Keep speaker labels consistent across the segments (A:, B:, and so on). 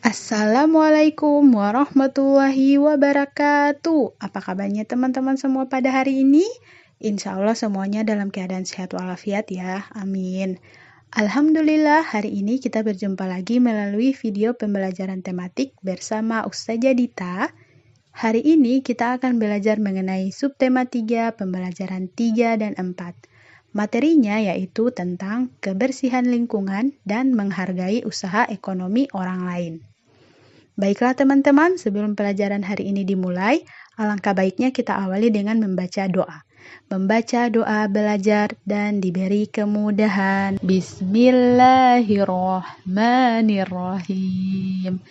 A: Assalamualaikum warahmatullahi wabarakatuh. Apa kabarnya teman-teman semua pada hari ini? Insya Allah semuanya dalam keadaan sehat walafiat ya. Amin. Alhamdulillah hari ini kita berjumpa lagi melalui video pembelajaran tematik bersama Ustazah Dita. Hari ini kita akan belajar mengenai subtema 3, pembelajaran 3 dan 4. Materinya yaitu tentang kebersihan lingkungan dan menghargai usaha ekonomi orang lain. Baiklah teman-teman, sebelum pelajaran hari ini dimulai, alangkah baiknya kita awali dengan membaca doa. Membaca doa belajar dan diberi kemudahan. Bismillahirrahmanirrahim.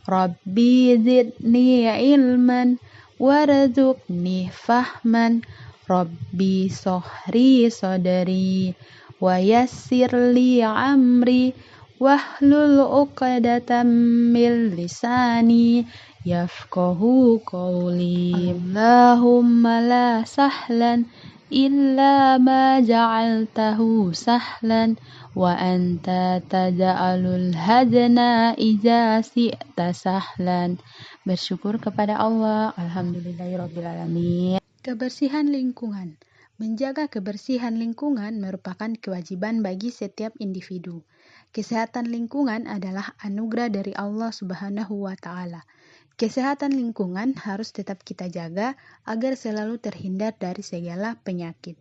A: Rabbi zidni ilman, warzuqni fahman. Rabbi sohri sodari, wa yassir li amri. Wahlul uqdatam min lisani yafqahu qawli. Allahumma la sahlan illa ma ja'altahu sahlan wa anta taj'alul hazna idza syi'ta sahlan. Bersyukur kepada Allah. Alhamdulillahirabbil alamin. Kebersihan lingkungan. Menjaga kebersihan lingkungan merupakan kewajiban bagi setiap individu. Kesehatan lingkungan adalah anugerah dari Allah Subhanahu wa Ta'ala. Kesehatan lingkungan harus tetap kita jaga agar selalu terhindar dari segala penyakit.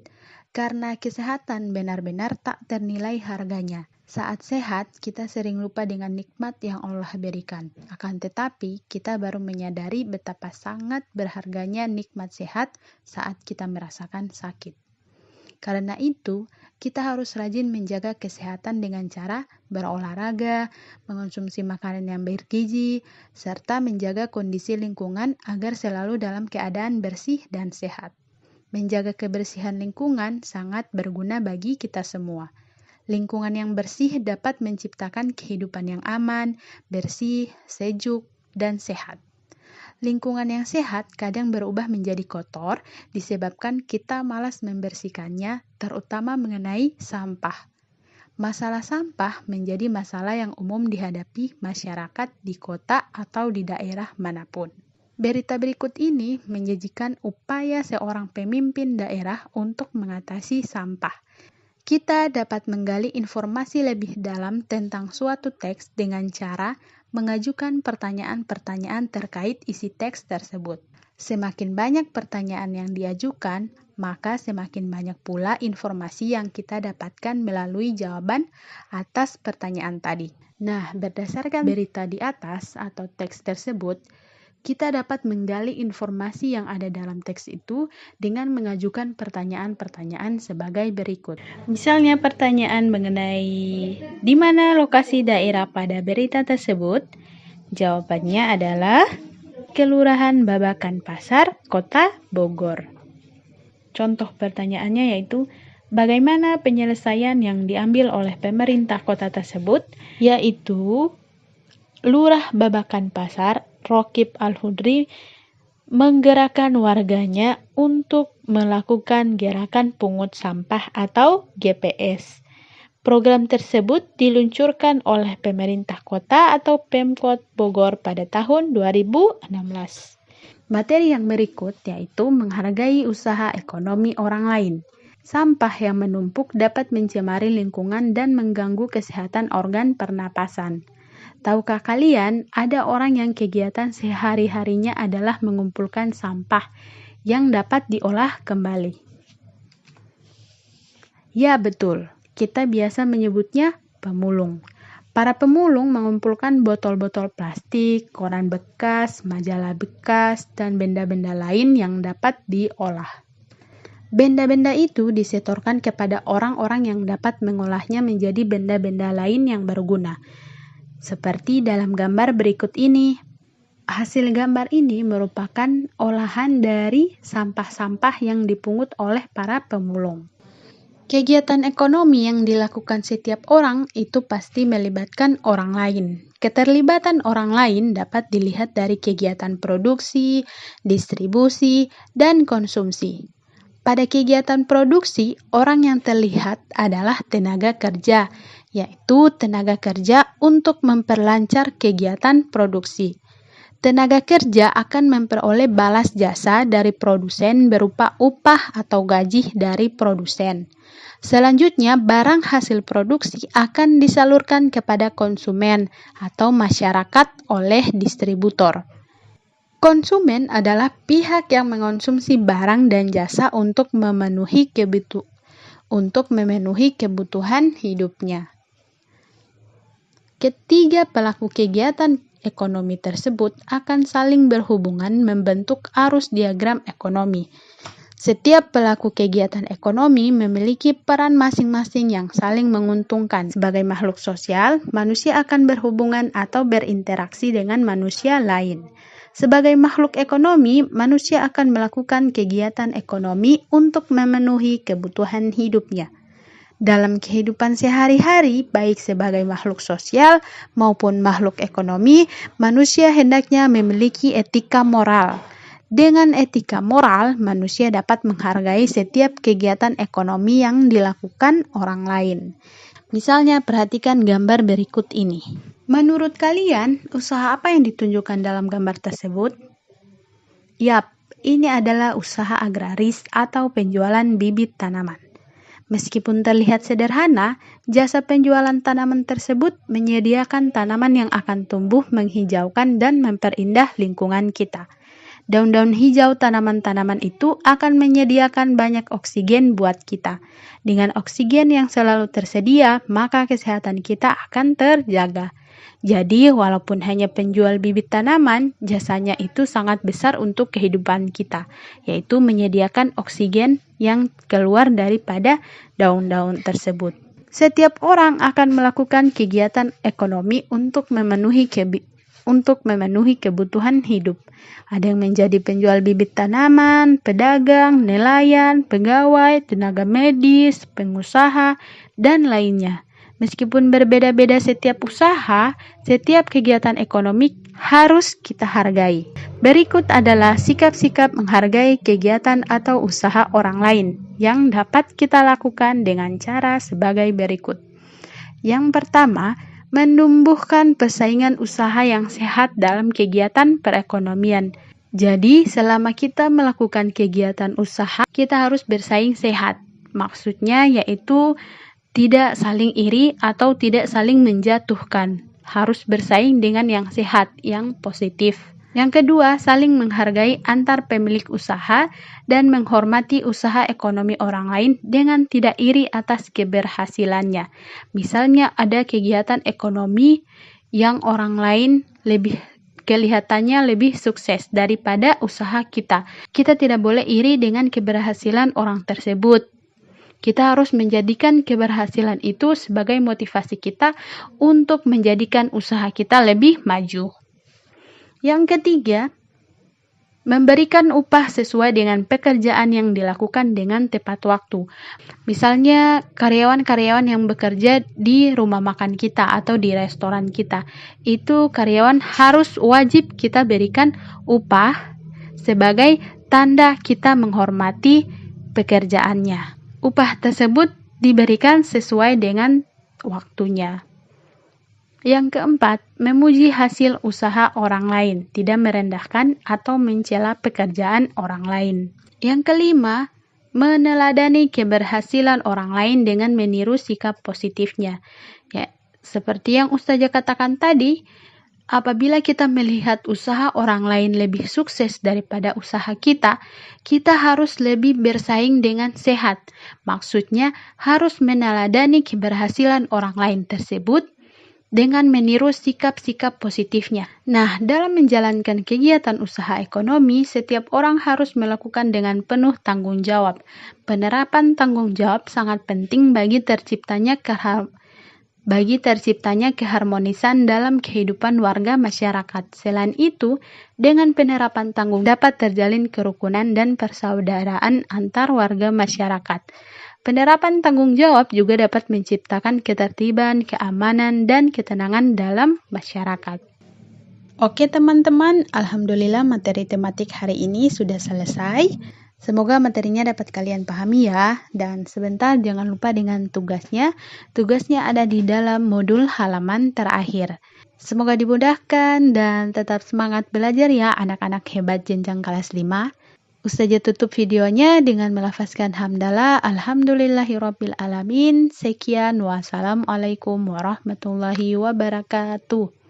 A: Karena kesehatan benar-benar tak ternilai harganya. Saat sehat, kita sering lupa dengan nikmat yang Allah berikan. Akan tetapi, kita baru menyadari betapa sangat berharganya nikmat sehat saat kita merasakan sakit. Karena itu, kita harus rajin menjaga kesehatan dengan cara berolahraga, mengonsumsi makanan yang bergizi, serta menjaga kondisi lingkungan agar selalu dalam keadaan bersih dan sehat. Menjaga kebersihan lingkungan sangat berguna bagi kita semua. Lingkungan yang bersih dapat menciptakan kehidupan yang aman, bersih, sejuk, dan sehat. Lingkungan yang sehat kadang berubah menjadi kotor disebabkan kita malas membersihkannya, terutama mengenai sampah. Masalah sampah menjadi masalah yang umum dihadapi masyarakat di kota atau di daerah manapun. Berita berikut ini menyajikan upaya seorang pemimpin daerah untuk mengatasi sampah. Kita dapat menggali informasi lebih dalam tentang suatu teks dengan cara mengajukan pertanyaan-pertanyaan terkait isi teks tersebut. Semakin banyak pertanyaan yang diajukan, maka semakin banyak pula informasi yang kita dapatkan melalui jawaban atas pertanyaan tadi. Nah, berdasarkan berita di atas atau teks tersebut, kita dapat menggali informasi yang ada dalam teks itu dengan mengajukan pertanyaan-pertanyaan sebagai berikut. Misalnya pertanyaan mengenai di mana lokasi daerah pada berita tersebut? Jawabannya adalah Kelurahan Babakan Pasar, Kota Bogor. Contoh pertanyaannya yaitu bagaimana penyelesaian yang diambil oleh pemerintah kota tersebut? Yaitu Lurah Babakan Pasar, Rokib Al-Hudri, menggerakkan warganya untuk melakukan gerakan pungut sampah atau GPS. Program tersebut diluncurkan oleh pemerintah kota atau Pemkot Bogor pada tahun 2016. Materi yang berikut yaitu menghargai usaha ekonomi orang lain. Sampah yang menumpuk dapat mencemari lingkungan dan mengganggu kesehatan organ pernapasan. Tahukah kalian, ada orang yang kegiatan sehari-harinya adalah mengumpulkan sampah yang dapat diolah kembali? Ya betul, kita biasa menyebutnya pemulung. Para pemulung mengumpulkan botol-botol plastik, koran bekas, majalah bekas, dan benda-benda lain yang dapat diolah. Benda-benda itu disetorkan kepada orang-orang yang dapat mengolahnya menjadi benda-benda lain yang berguna. Seperti dalam gambar berikut ini. Hasil gambar ini merupakan olahan dari sampah-sampah yang dipungut oleh para pemulung. Kegiatan ekonomi yang dilakukan setiap orang itu pasti melibatkan orang lain. Keterlibatan orang lain dapat dilihat dari kegiatan produksi, distribusi, dan konsumsi. Pada kegiatan produksi, orang yang terlihat adalah tenaga kerja yaitu tenaga kerja untuk memperlancar kegiatan produksi. Tenaga kerja akan memperoleh balas jasa dari produsen berupa upah atau gaji dari produsen. Selanjutnya, barang hasil produksi akan disalurkan kepada konsumen atau masyarakat oleh distributor. Konsumen adalah pihak yang mengonsumsi barang dan jasa untuk memenuhi kebutuhan hidupnya. Ketiga pelaku kegiatan ekonomi tersebut akan saling berhubungan membentuk arus diagram ekonomi. Setiap pelaku kegiatan ekonomi memiliki peran masing-masing yang saling menguntungkan. Sebagai makhluk sosial, manusia akan berhubungan atau berinteraksi dengan manusia lain. Sebagai makhluk ekonomi, manusia akan melakukan kegiatan ekonomi untuk memenuhi kebutuhan hidupnya. Dalam kehidupan sehari-hari, baik sebagai makhluk sosial maupun makhluk ekonomi, manusia hendaknya memiliki etika moral. Dengan etika moral, manusia dapat menghargai setiap kegiatan ekonomi yang dilakukan orang lain. Misalnya, perhatikan gambar berikut ini. Menurut kalian, usaha apa yang ditunjukkan dalam gambar tersebut? Yap, ini adalah usaha agraris atau penjualan bibit tanaman. Meskipun terlihat sederhana, jasa penjualan tanaman tersebut menyediakan tanaman yang akan tumbuh menghijaukan dan memperindah lingkungan kita. Daun-daun hijau tanaman-tanaman itu akan menyediakan banyak oksigen buat kita. Dengan oksigen yang selalu tersedia, maka kesehatan kita akan terjaga. Jadi, walaupun hanya penjual bibit tanaman, jasanya itu sangat besar untuk kehidupan kita, yaitu menyediakan oksigen yang keluar daripada daun-daun tersebut. Setiap orang akan melakukan kegiatan ekonomi untuk memenuhi kebutuhan hidup. Ada yang menjadi penjual bibit tanaman, pedagang, nelayan, pegawai, tenaga medis, pengusaha, dan lainnya. Meskipun berbeda-beda setiap usaha, setiap kegiatan ekonomi harus kita hargai. Berikut adalah sikap-sikap menghargai kegiatan atau usaha orang lain yang dapat kita lakukan dengan cara sebagai berikut. Yang pertama, menumbuhkan persaingan usaha yang sehat dalam kegiatan perekonomian. Jadi, selama kita melakukan kegiatan usaha, kita harus bersaing sehat. Maksudnya yaitu tidak saling iri atau tidak saling menjatuhkan. Harus bersaing dengan yang sehat, yang positif. Yang kedua, saling menghargai antar pemilik usaha dan menghormati usaha ekonomi orang lain dengan tidak iri atas keberhasilannya. Misalnya ada kegiatan ekonomi yang orang lain kelihatannya lebih sukses daripada usaha kita. Kita tidak boleh iri dengan keberhasilan orang tersebut. Kita harus menjadikan keberhasilan itu sebagai motivasi kita untuk menjadikan usaha kita lebih maju. Yang ketiga, memberikan upah sesuai dengan pekerjaan yang dilakukan dengan tepat waktu. Misalnya, karyawan-karyawan yang bekerja di rumah makan kita atau di restoran kita, itu karyawan harus wajib kita berikan upah sebagai tanda kita menghormati pekerjaannya. Upah tersebut diberikan sesuai dengan waktunya. Yang keempat, memuji hasil usaha orang lain, tidak merendahkan atau mencela pekerjaan orang lain. Yang kelima, meneladani keberhasilan orang lain dengan meniru sikap positifnya. Ya, seperti yang Ustazah katakan tadi, apabila kita melihat usaha orang lain lebih sukses daripada usaha kita, kita harus lebih bersaing dengan sehat. Maksudnya, harus meneladani keberhasilan orang lain tersebut dengan meniru sikap-sikap positifnya. Nah, dalam menjalankan kegiatan usaha ekonomi, setiap orang harus melakukan dengan penuh tanggung jawab. Penerapan tanggung jawab sangat penting bagi terciptanya keharmonisan dalam kehidupan warga masyarakat. Selain itu, dengan penerapan tanggung dapat terjalin kerukunan dan persaudaraan antar warga masyarakat. Penerapan tanggung jawab juga dapat menciptakan ketertiban, keamanan, dan ketenangan dalam masyarakat. Oke teman-teman, alhamdulillah materi tematik hari ini sudah selesai. Semoga materinya dapat kalian pahami ya. Dan sebentar jangan lupa dengan tugasnya. Tugasnya ada di dalam modul halaman terakhir. Semoga dimudahkan dan tetap semangat belajar ya anak-anak hebat jenjang kelas 5. Ustazah tutup videonya dengan melafazkan hamdalah alhamdulillahirabbil alamin. Sekian wassalamualaikum warahmatullahi wabarakatuh.